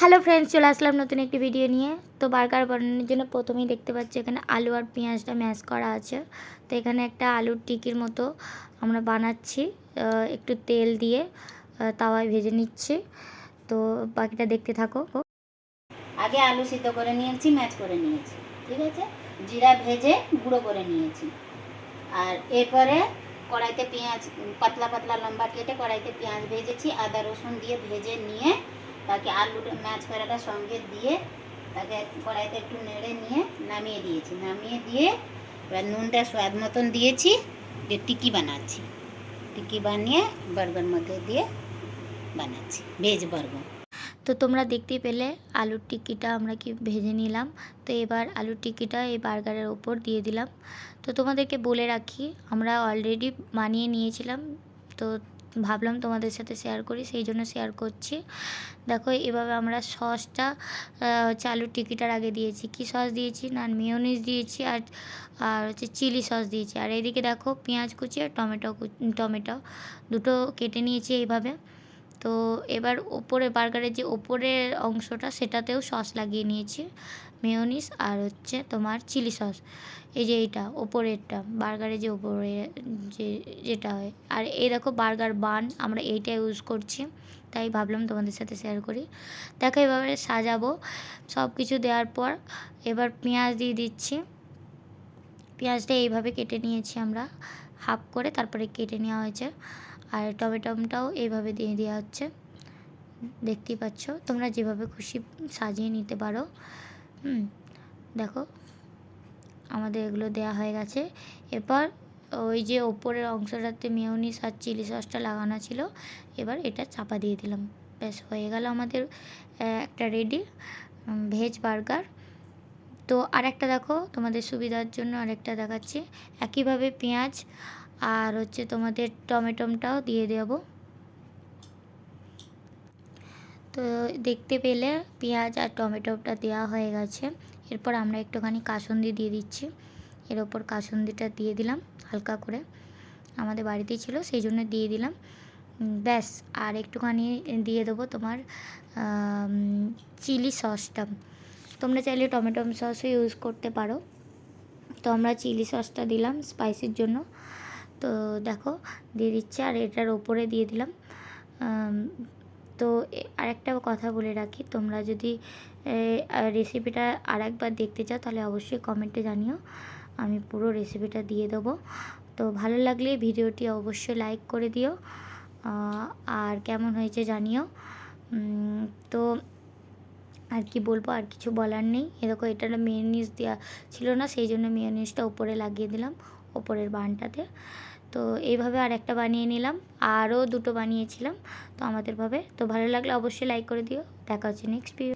Hello friends, চলে আসলাম নতুন একটি ভিডিও নিয়ে। তো বার্গার বানানোর জন্য প্রথমেই দেখতে পাচ্ছি এখানে আলু আর পেঁয়াজটা ম্যাশ করা আছে। তো এখানে একটা আলুর টিকির মতো আমরা বানাচ্ছি, একটু তেল দিয়ে তাওয়ায় ভেজে নিচ্ছি। তো বাকিটা দেখতে থাকো। আগে আলু সিদ্ধ করে নিয়েছি, ম্যাশ করে নিয়েছি, ঠিক আছে। জিরা ভেজে গুঁড়ো করে নিয়েছি। আর এরপরে কড়াইতে পেঁয়াজ পাতলা পাতলা লম্বা কেটে কড়াইতে পেঁয়াজ ভেজেছি, আদা রসুন দিয়ে ভেজে নিয়ে তাকে আলুটা ম্যাশ করাটা সঙ্গে দিয়ে তাকে কড়াইতে একটু নেড়ে নিয়ে নামিয়ে দিয়েছি। নামিয়ে দিয়ে এবার নুনটা স্বাদ মতন দিয়েছি, দিয়ে টিকি বানাচ্ছি। টিকি বানিয়ে বার্গার মধ্যে দিয়ে বানাচ্ছি, ভেজ বার্গার। তো তোমরা দেখতেই পেলে আলুর টিক্কিটা আমরা কি ভেজে নিলাম। তো এবার আলুর টিক্কিটা এই বার্গারের ওপর দিয়ে দিলাম। তো তোমাদেরকে বলে রাখি, আমরা অলরেডি বানিয়ে নিয়েছিলাম, তো ভাবলাম তোমাদের সাথে শেয়ার করি, সেই জন্য শেয়ার করছি। দেখো এভাবে আমরা সসটা আলুর টিক্কিটার আগে দিয়েছি। কি সস দিয়েছি না, মেয়োনিজ দিয়েছি আর আর হচ্ছে চিলি সস দিয়েছি। আর এইদিকে দেখো পেঁয়াজ কুচি আর টমেটো দুটো কেটে নিয়েছি এইভাবে। তো এবার ওপরে বার্গারের যে ওপরের অংশটা সেটাতেও সস লাগিয়ে নিয়েছি, মেয়োনিজ আর হচ্ছে তোমার চিলি সস। এই যে এইটা ওপরেরটা, বার্গারে যে ওপরে যেটা হয়। আর এই দেখো বার্গার বান, আমরা এইটা ইউজ করছি, তাই ভাবলাম তোমাদের সাথে শেয়ার করি। দেখো এভাবে সাজাবো সব কিছু দেওয়ার পর। এবার পেঁয়াজ দিয়ে দিচ্ছি। পেঁয়াজটা এইভাবে কেটে নিয়েছি আমরা হাফ করে, তারপরে কেটে নেওয়া হয়েছে। আর টমেটোটাও এইভাবে দিয়ে দেওয়া হচ্ছে, দেখতেই পাচ্ছ। তোমরা যেভাবে খুশি সাজিয়ে নিতে পারো। দেখো আমাদের এগুলো দেয়া হয়ে গেছে। এরপর ওই যে ওপরের অংশটাতে মেয়োনিজ আর চিলি সসটা লাগানো ছিল, এবার এটা চাপা দিয়ে দিলাম। ব্যাস হয়ে গেল আমাদের একটা রেডি ভেজ বার্গার। তো আরেকটা দেখো তোমাদের সুবিধার জন্য আরেকটা দেখাচ্ছি। একইভাবে পেঁয়াজ আর হচ্ছে তোমাদের টমেটোটাও দিয়ে দেবো। তো দেখতে পেলে পেঁয়াজ আর টমেটোটা দেওয়া হয়ে গেছে। এরপর আমরা একটুখানি কাসুন্দি দিয়ে দিচ্ছি। এর ওপর কাসুন্দিটা দিয়ে দিলাম হালকা করে, আমাদের বাড়িতেই ছিল সেই জন্য দিয়ে দিলাম। ব্যাস আর একটুখানি দিয়ে দেবো তোমার চিলি সসটা। তোমরা চাইলে টমেটো সসও ইউজ করতে পারো। তো আমরা চিলি সসটা দিলাম স্পাইসির জন্য। তো দেখো দিয়ে দিচ্ছি, আর এটার ওপরে দিয়ে দিলাম। তো আরেকটা কথা বলে রাখি, তোমরা যদি রেসিপিটা আরেকবার দেখতে চাও তাহলে অবশ্যই কমেন্টে জানিও, আমি পুরো রেসিপিটা দিয়ে দেবো। তো ভালো লাগলে ভিডিওটি অবশ্যই লাইক করে দিও, আর কেমন হয়েছে জানিও। তো আর কি বলবো, আর কিছু বলার নেই। এরকম এটা মেয়োনিজ দেওয়া ছিল না, সেই জন্য মেয়োনিজটা উপরে লাগিয়ে দিলাম ওপরের বানটাতে। তো এইভাবে আর একটা বানিয়ে নিলাম, আরও দুটো বানিয়েছিলাম তো আমাদের ভাবে। তো ভালো লাগলে অবশ্যই লাইক করে দিও। দেখা হচ্ছে নেক্সট ভিডিও।